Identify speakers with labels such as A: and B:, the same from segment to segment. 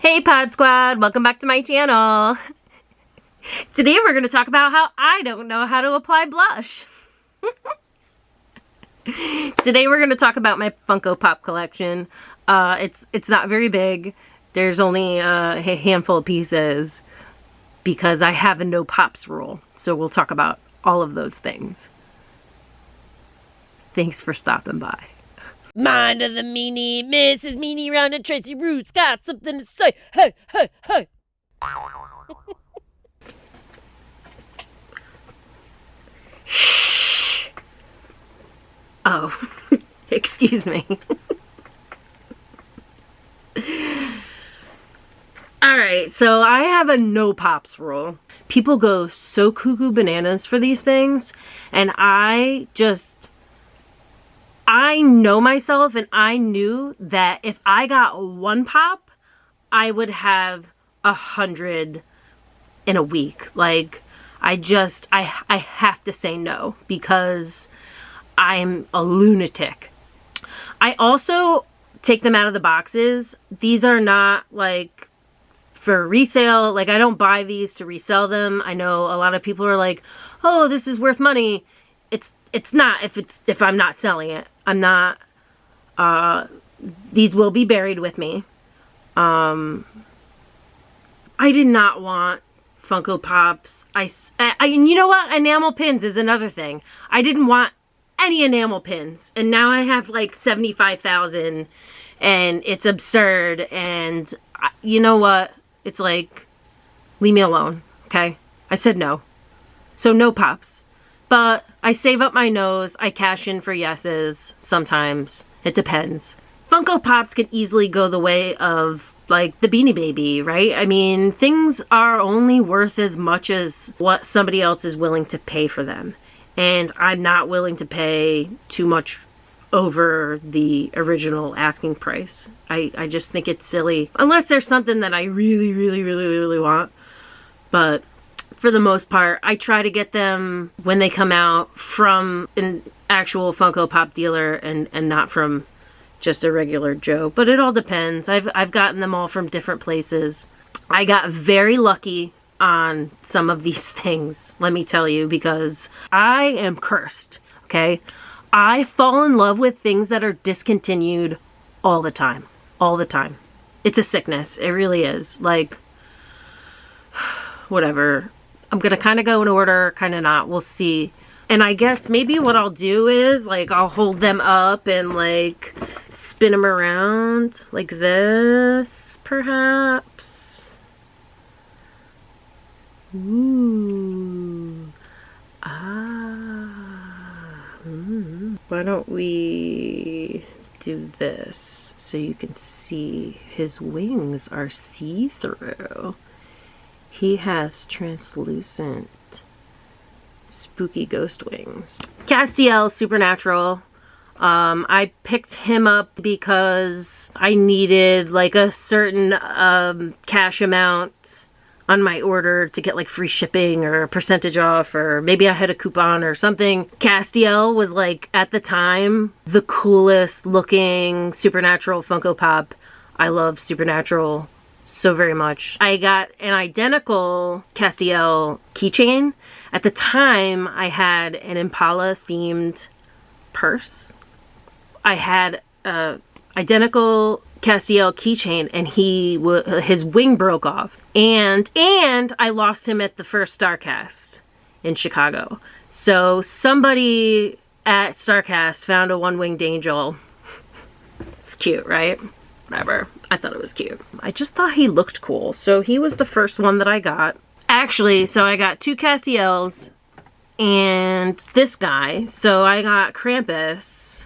A: Hey Pod Squad, welcome back to my channel. Today we're going to talk about how I don't know how to apply blush. Today we're going to talk about my Funko Pop collection. It's not very big. There's only a handful of pieces because I have a no pops rule. So we'll talk about all of those things. Thanks for stopping by.
B: Mind of the Meanie, Mrs. Meanie round and Tracy Roots got something to say. Hey, hey, hey.
A: Oh, excuse me. Alright, so I have a no pops rule. People go so cuckoo bananas for these things, and I know myself, and I knew that if I got one pop, I would have 100 in a week. Like, I have to say no because I'm a lunatic. I also take them out of the boxes. These are not like for resale. Like, I don't buy these to resell them. I know a lot of people are like, oh, this is worth money. It's not if I'm not selling it. I'm not, these will be buried with me. I did not want Funko Pops. And you know what? Enamel pins is another thing. I didn't want any enamel pins. And now I have like 75,000 and it's absurd. And you know what? It's like, leave me alone. Okay. I said no. So no pops. But I save up my nose. I cash in for yeses sometimes. It depends. Funko Pops can easily go the way of like the Beanie Baby, right? I mean, things are only worth as much as what somebody else is willing to pay for them. And I'm not willing to pay too much over the original asking price. I just think it's silly. Unless there's something that I really want. But for the most part, I try to get them when they come out from an actual Funko Pop dealer and not from just a regular Joe. But it all depends. I've gotten them all from different places. I got very lucky on some of these things, let me tell you, because I am cursed, okay? I fall in love with things that are discontinued all the time. All the time. It's a sickness. It really is. Like, whatever. I'm gonna kind of go in order, kind of not. We'll see. And I guess maybe what I'll do is, like, I'll hold them up and, like, spin them around like this, perhaps. Ooh. Why don't we do this so you can see his wings are see-through? He has translucent, spooky ghost wings. Castiel, Supernatural. I picked him up because I needed like a certain cash amount on my order to get like free shipping or a percentage off, or maybe I had a coupon or something. Castiel was like, at the time, the coolest looking Supernatural Funko Pop. I love Supernatural so very much. I got an identical Castiel keychain. At the time, I had an Impala themed purse. I had a identical Castiel keychain, and his wing broke off. And I lost him at the first StarCast in Chicago. So somebody at StarCast found a one-winged angel. It's cute, right? Whatever. I thought it was cute. I just thought he looked cool. So he was the first one that I got. Actually, so I got two Castiels and this guy. So I got Krampus,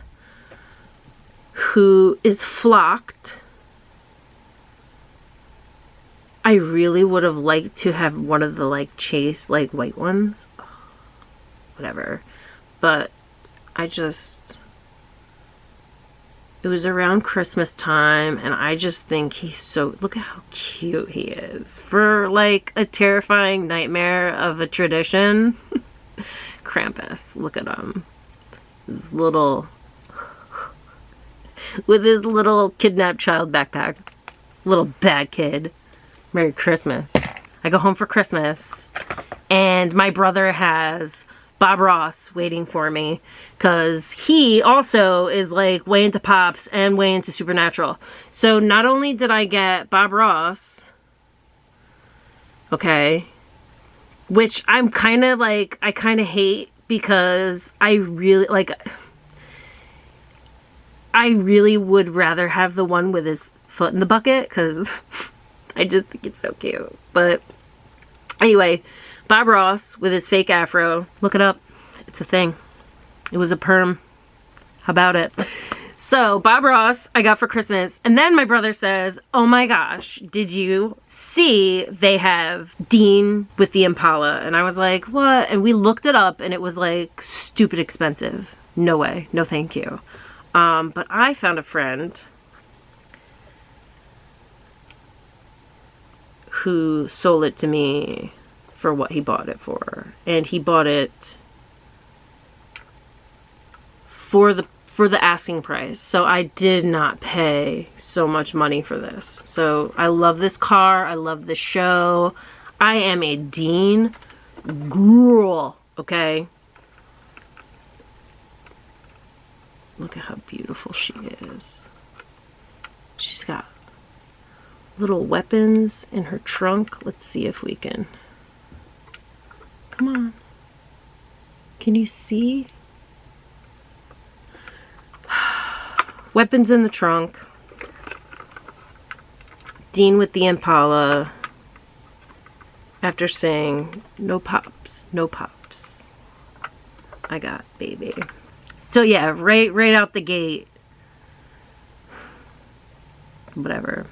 A: who is flocked. I really would have liked to have one of the like chase like white ones. Whatever. But it was around Christmas time, and I just think he's so, look at how cute he is. For like a terrifying nightmare of a tradition. Krampus, look at him. His little, with his little kidnapped child backpack. Little bad kid. Merry Christmas. I go home for Christmas, and my brother has Bob Ross waiting for me, because he also is like way into Pops and way into Supernatural. So not only did I get Bob Ross, okay, which I'm kind of like, I kind of hate, because I really would rather have the one with his foot in the bucket, because I just think it's so cute. But anyway, Bob Ross with his fake afro. Look it up. It's a thing. It was a perm. How about it? So Bob Ross I got for Christmas. And then my brother says, oh my gosh, did you see they have Dean with the Impala? And I was like, what? And we looked it up, and it was like stupid expensive. No way. No thank you. But I found a friend who sold it to me for what he bought it for. And he bought it for the asking price. So I did not pay so much money for this. So I love this car. I love the show. I am a Dean girl, okay? Look at how beautiful she is. She's got little weapons in her trunk. Let's see if we can. Come on. Can you see? Weapons in the trunk. Dean with the Impala. After saying, no pops, no pops. I got baby. So yeah, right out the gate. Whatever.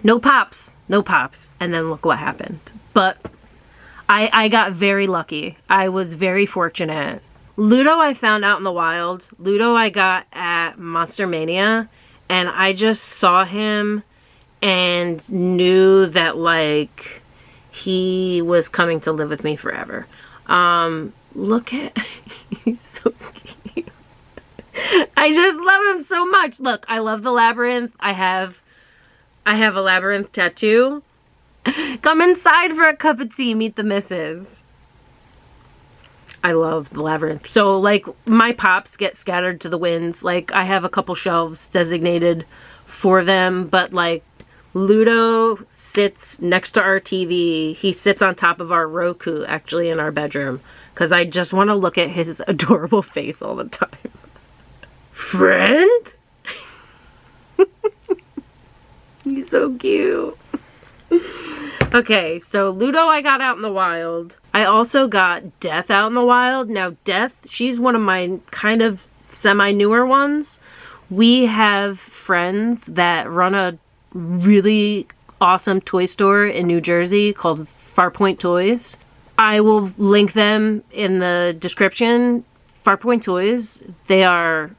A: No pops, no pops. And then look what happened. But I got very lucky. I was very fortunate. Ludo I found out in the wild. Ludo I got at Monster Mania. And I just saw him and knew that, like, he was coming to live with me forever. Look at... He's so cute. I just love him so much. Look, I love the labyrinth. I have a labyrinth tattoo. Come inside for a cup of tea. Meet the missus. I love the labyrinth. So, like, my pops get scattered to the winds. Like, I have a couple shelves designated for them. But, like, Ludo sits next to our TV. He sits on top of our Roku, actually, in our bedroom. Because I just want to look at his adorable face all the time. Friend? He's so cute. Okay, so Ludo I got out in the wild. I also got Death out in the wild. Now Death, she's one of my kind of semi-newer ones. We have friends that run a really awesome toy store in New Jersey called Farpoint Toys. I will link them in the description. Farpoint Toys, they are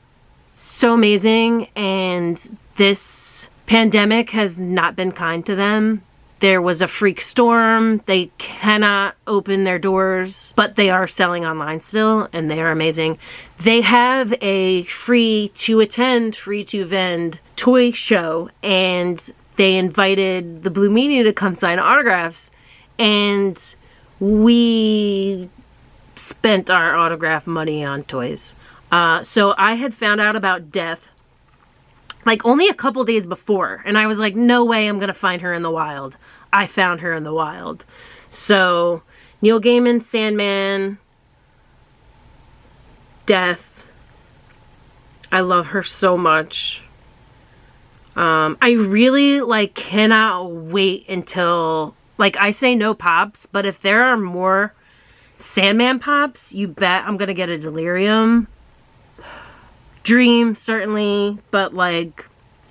A: so amazing, and this pandemic has not been kind to them. There was a freak storm. They cannot open their doors, but they are selling online still, and they are amazing. They have a free to attend, free to vend toy show, and they invited the Blue Meanie to come sign autographs, and we spent our autograph money on toys. So I had found out about Death like only a couple days before, and I was like, no way I'm gonna find her in the wild. I found her in the wild. So Neil Gaiman, Sandman, Death. I love her so much. I really like cannot wait until, like, I say no pops, but if there are more Sandman pops, you bet I'm gonna get a Delirium. Dream, certainly, but like,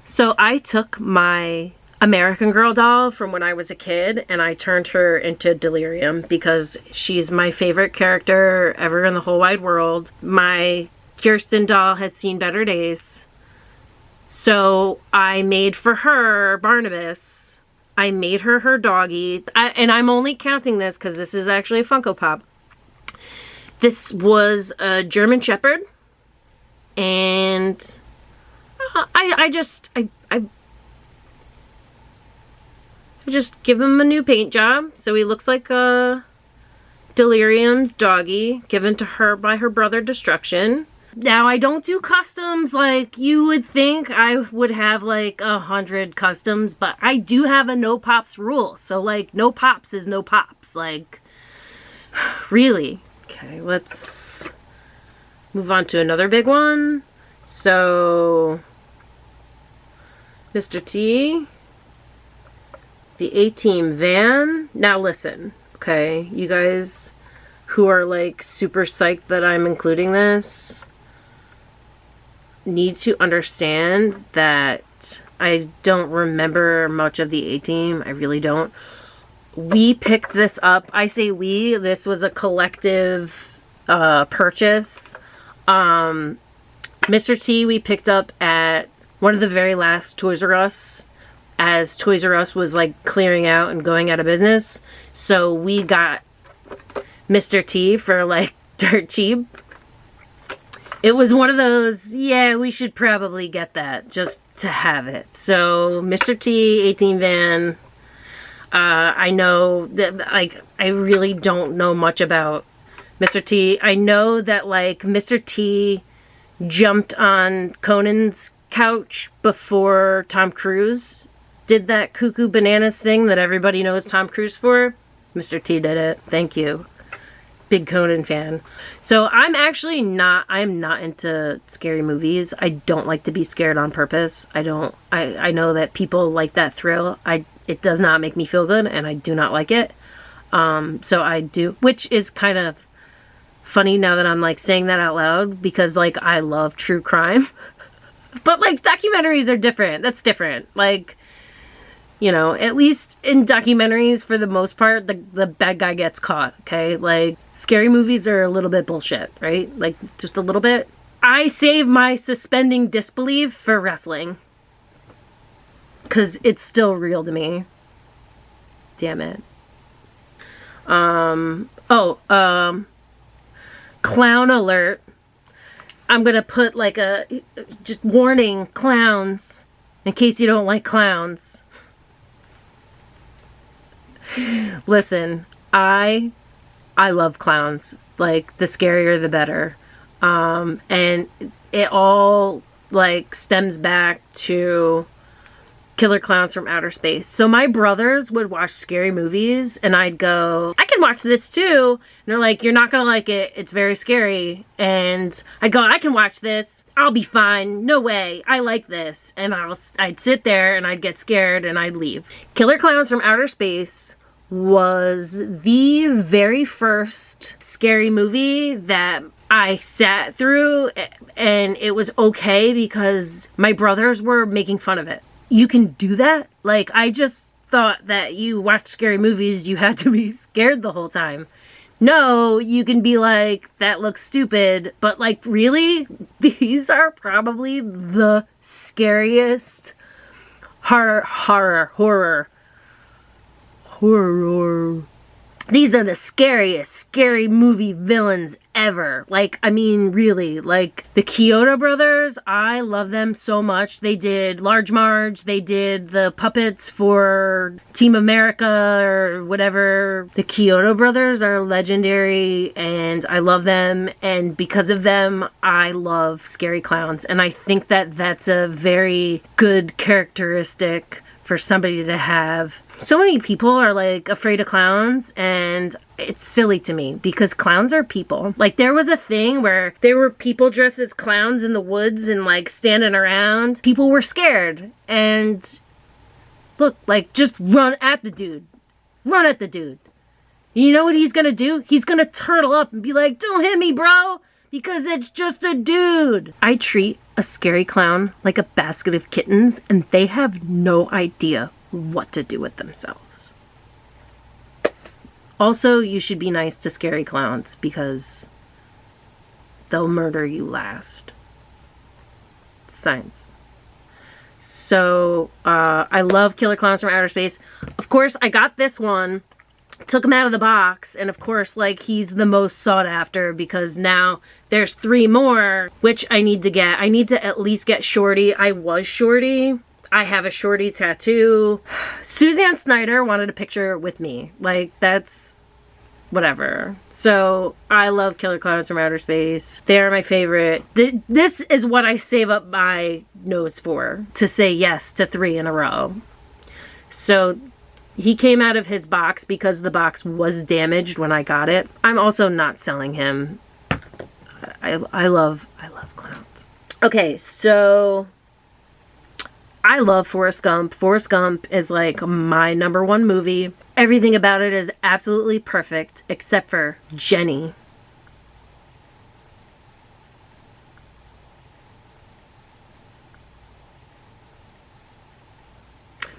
A: so I took my American Girl doll from when I was a kid and I turned her into Delirium because she's my favorite character ever in the whole wide world. My Kirsten doll has seen better days. So I made for her Barnabas. I made her her doggy. And I'm only counting this because this is actually a Funko Pop. This was a German Shepherd. just give him a new paint job. So he looks like a Delirium's doggy given to her by her brother Destruction. Now, I don't do customs like you would think. I would have like 100 customs, but I do have a no pops rule. So like no pops is no pops. Like, really. Okay, let's move on to another big one. So, Mr. T, the A-Team van. Now listen, okay, you guys who are like super psyched that I'm including this need to understand that I don't remember much of the A-Team. I really don't. We picked this up. I say we. This was a collective purchase. Mr. T we picked up at one of the very last Toys R Us as Toys R Us was like clearing out and going out of business. So we got Mr. T for like dirt cheap. It was one of those, yeah, we should probably get that just to have it. So Mr. T, 18 van. I know that, like, I really don't know much about Mr. T. I know that, like, Mr. T jumped on Conan's couch before Tom Cruise did that cuckoo bananas thing that everybody knows Tom Cruise for. Mr. T did it. Thank you. Big Conan fan. So I'm not into scary movies. I don't like to be scared on purpose. I know that people like that thrill. It does not make me feel good, and I do not like it. So I do, which is kind of funny now that I'm like saying that out loud, because like I love true crime. But like documentaries are different. That's different. Like, you know, at least in documentaries, for the most part, the bad guy gets caught, okay? Like, scary movies are a little bit bullshit, right? Like, just a little bit. I save my suspending disbelief for wrestling. Because it's still real to me. Damn it. Clown alert. I'm gonna put like just warning, clowns, in case you don't like clowns. Listen, I love clowns. Like, the scarier the better. And it all like stems back to Killer Clowns from Outer Space. So my brothers would watch scary movies and I'd go, I can watch this too. And they're like, you're not gonna like it. It's very scary. And I'd go, I can watch this. I'll be fine. No way. I like this. And I'd sit there and I'd get scared and I'd leave. Killer Clowns from Outer Space was the very first scary movie that I sat through, and it was okay because my brothers were making fun of it. You can do that? Like, I just thought that you watched scary movies, you had to be scared the whole time. No, you can be like, that looks stupid, but like, really? These are probably the scariest horror. These are the scariest scary movie villains ever. Like, I mean, really, like the Kyoto brothers, I love them so much. They did Large Marge, they did the puppets for Team America or whatever. The Kyoto brothers are legendary and I love them, and because of them, I love scary clowns. And I think that that's a very good characteristic for somebody to have. So many people are like afraid of clowns, and it's silly to me because clowns are people. Like, there was a thing where there were people dressed as clowns in the woods and like standing around. People were scared, and look, like, just run at the dude. Run at the dude. You know what he's gonna do? He's gonna turtle up and be like, don't hit me, bro, because it's just a dude. I treat a scary clown like a basket of kittens, and they have no idea what to do with themselves. Also, you should be nice to scary clowns because they'll murder you last. Science. So, I love Killer Clowns from Outer Space. Of course, I got this one, took him out of the box, and of course, like, he's the most sought after because now there's 3 more, which I need to get. I need to at least get Shorty. I was Shorty. I have a Shorty tattoo. Suzanne Snyder wanted a picture with me. Like, that's whatever. So I love Killer Clowns from Outer Space. They're my favorite. This is what I save up my nose for, to say yes to 3 in a row. So he came out of his box because the box was damaged when I got it. I'm also not selling him. I love clowns. Okay, so I love Forrest Gump. Forrest Gump is like my #1 movie. Everything about it is absolutely perfect except for Jenny.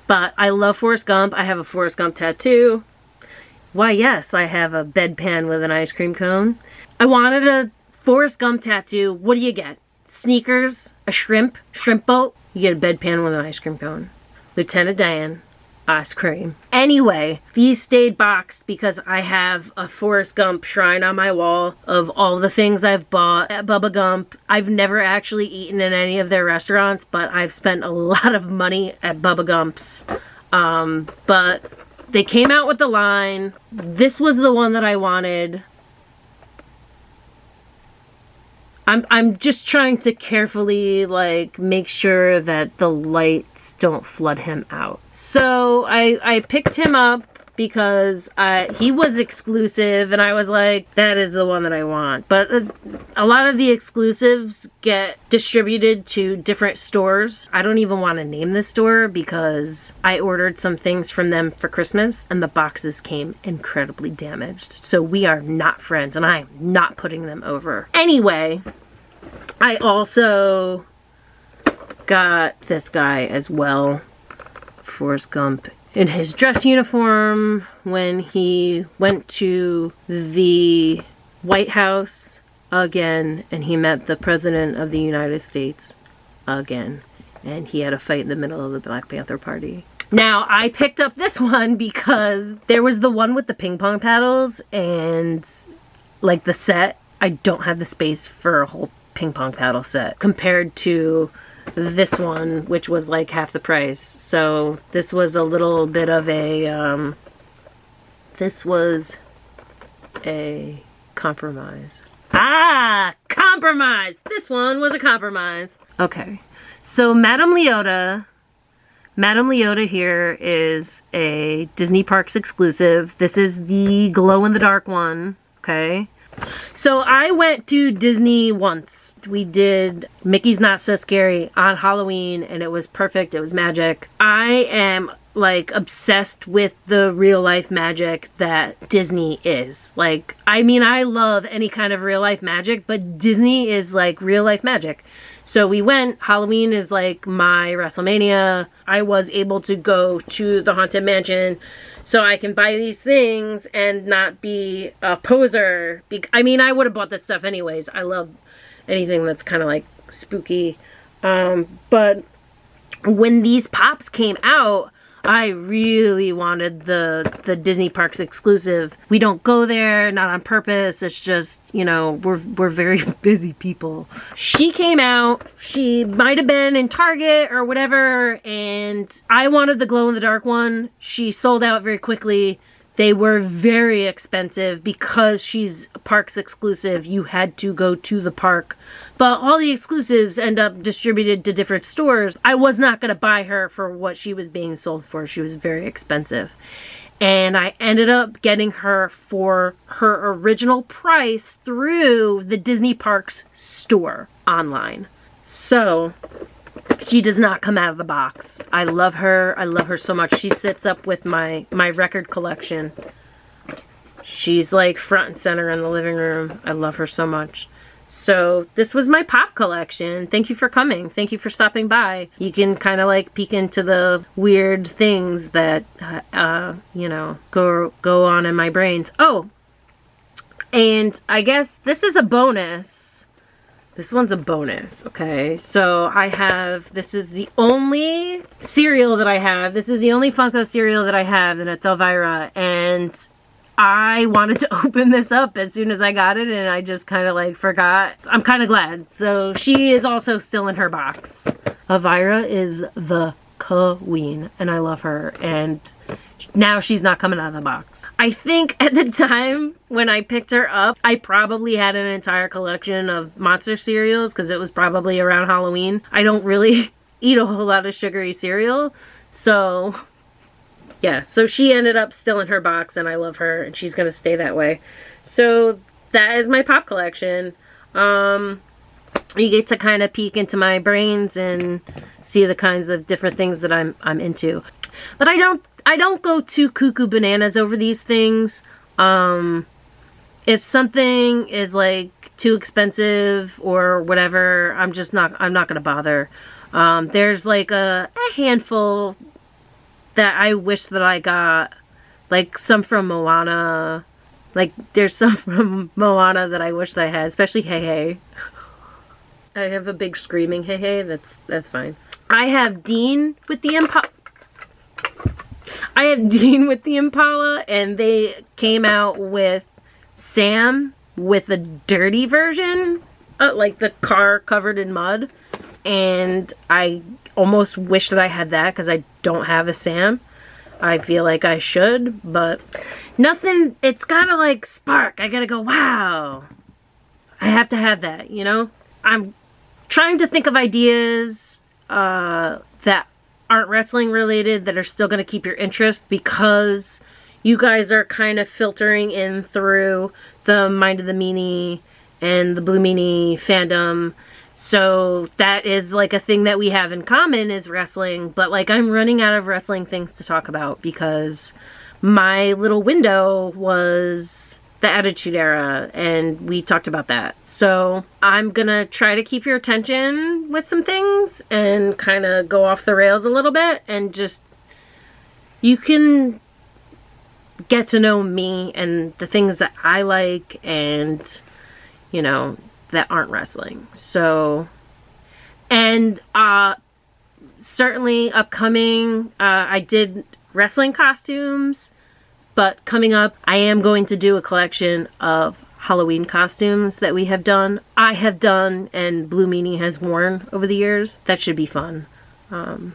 A: But I love Forrest Gump. I have a Forrest Gump tattoo. Why, yes, I have a bedpan with an ice cream cone. I wanted a Forrest Gump tattoo. What do you get? Sneakers, a shrimp boat. You get a bedpan with an ice cream cone. Lieutenant Dan, ice cream. Anyway, these stayed boxed because I have a Forrest Gump shrine on my wall of all the things I've bought at Bubba Gump. I've never actually eaten in any of their restaurants, but I've spent a lot of money at Bubba Gump's. But they came out with the line. This was the one that I wanted. I'm just trying to carefully, like, make sure that the lights don't flood him out. So I picked him up because he was exclusive, and I was like, that is the one that I want. But a lot of the exclusives get distributed to different stores. I don't even want to name this store because I ordered some things from them for Christmas, and the boxes came incredibly damaged. So we are not friends, and I am not putting them over. Anyway, I also got this guy as well, Forrest Gump, in his dress uniform when he went to the White House again and he met the President of the United States again. And he had a fight in the middle of the Black Panther Party. Now, I picked up this one because there was the one with the ping pong paddles and, like, the set. I don't have the space for a whole ping pong paddle set compared to this one, which was like half the price. So this was a little bit of a compromise. Compromise! This one was a compromise. Okay, so Madame Leota here is a Disney Parks exclusive. This is the glow-in-the-dark one, okay? So I went to Disney once. We did Mickey's Not So Scary on Halloween, and it was perfect. It was magic. I am, like, obsessed with the real life magic that Disney is. Like, I mean, I love any kind of real life magic, but Disney is like real life magic. So we went. Halloween is like my WrestleMania. I was able to go to the Haunted Mansion so I can buy these things and not be a poser. I mean, I would have bought this stuff anyways. I love anything that's kind of like spooky. But when these pops came out, I really wanted the Disney Parks exclusive. We don't go there, not on purpose. It's just, you know, we're very busy people. She came out. She might have been in Target or whatever, and I wanted the glow-in-the-dark one. She sold out very quickly. They were very expensive because she's a Parks exclusive. You had to go to the park. But all the exclusives end up distributed to different stores. I was not going to buy her for what she was being sold for. She was very expensive. And I ended up getting her for her original price through the Disney Parks store online. So she does not come out of the box. I love her. I love her so much. She sits up with my record collection. She's like front and center in the living room. I love her so much. So this was my pop collection. Thank you for coming. Thank you for stopping by. You can kind of like peek into the weird things that, you know, go on in my brains. Oh, and I guess this is a bonus. This one's a bonus, okay? So I have, this is the only cereal that I have. This is the only Funko cereal that I have, and it's Elvira. And I wanted to open this up as soon as I got it, and I just kind of like forgot. I'm kind of glad. So she is also still in her box. Elvira is the queen, and I love her, and now she's not coming out of the box. I think at the time when I picked her up, I probably had an entire collection of monster cereals because it was probably around Halloween. I don't really eat a whole lot of sugary cereal, so yeah, so she ended up still in her box, and I love her, and she's gonna stay that way. So that is my pop collection. You get to kind of peek into my brains and see the kinds of different things that I'm into. But I don't go too cuckoo bananas over these things. If something is like too expensive or whatever, I'm not gonna bother. There's like a handful that I wish that I got, like some from Moana. Like there's some from Moana that I wish that I had, especially Hey Hey. I have a big screaming Hey Hey. That's fine. I have Dean with the Impala, and they came out with Sam with a dirty version, like the car covered in mud. And I almost wish that I had that because I don't have a Sam. I feel like I should, but nothing. It's gotta like spark. I gotta go, wow. I have to have that, you know? I'm trying to think of ideas that aren't wrestling related that are still going to keep your interest, because you guys are kind of filtering in through the Mind of the Meanie and the Blue Meanie fandom. So that is like a thing that we have in common is wrestling, but like I'm running out of wrestling things to talk about because my little window was the Attitude Era, and we talked about that. So I'm gonna try to keep your attention with some things and kind of go off the rails a little bit, and just, you can get to know me and the things that I like and, you know, that aren't wrestling. So, and certainly upcoming, I did wrestling costumes. But coming up, I am going to do a collection of Halloween costumes that we have done. I have done and Blue Meanie has worn over the years. That should be fun. And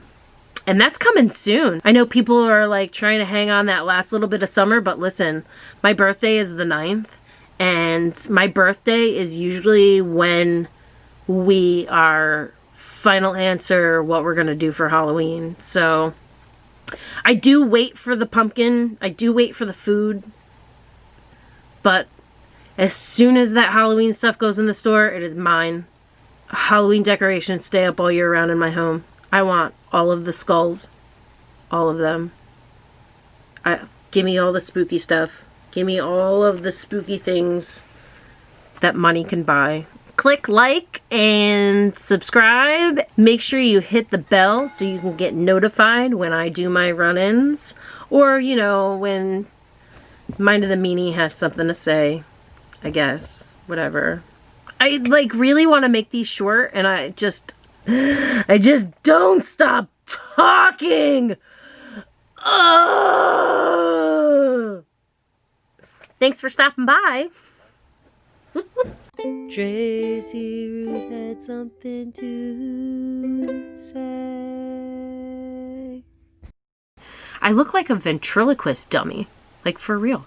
A: that's coming soon. I know people are like trying to hang on that last little bit of summer, but listen, my birthday is the 9th. And my birthday is usually when we are final answer what we're going to do for Halloween. So I do wait for the pumpkin. I do wait for the food. But as soon as that Halloween stuff goes in the store, it is mine. Halloween decorations stay up all year round in my home. I want all of the skulls. All of them. Give me all the spooky stuff. Give me all of the spooky things that money can buy. Click like and subscribe. Make sure you hit the bell so you can get notified when I do my run-ins. Or, you know, when Mind of the Meanie has something to say. I guess. Whatever. I, like, really want to make these short, and I just don't stop talking! Ugh! Thanks for stopping by.
B: Tracy Ruth had something to say.
A: I look like a ventriloquist dummy. Like, for real.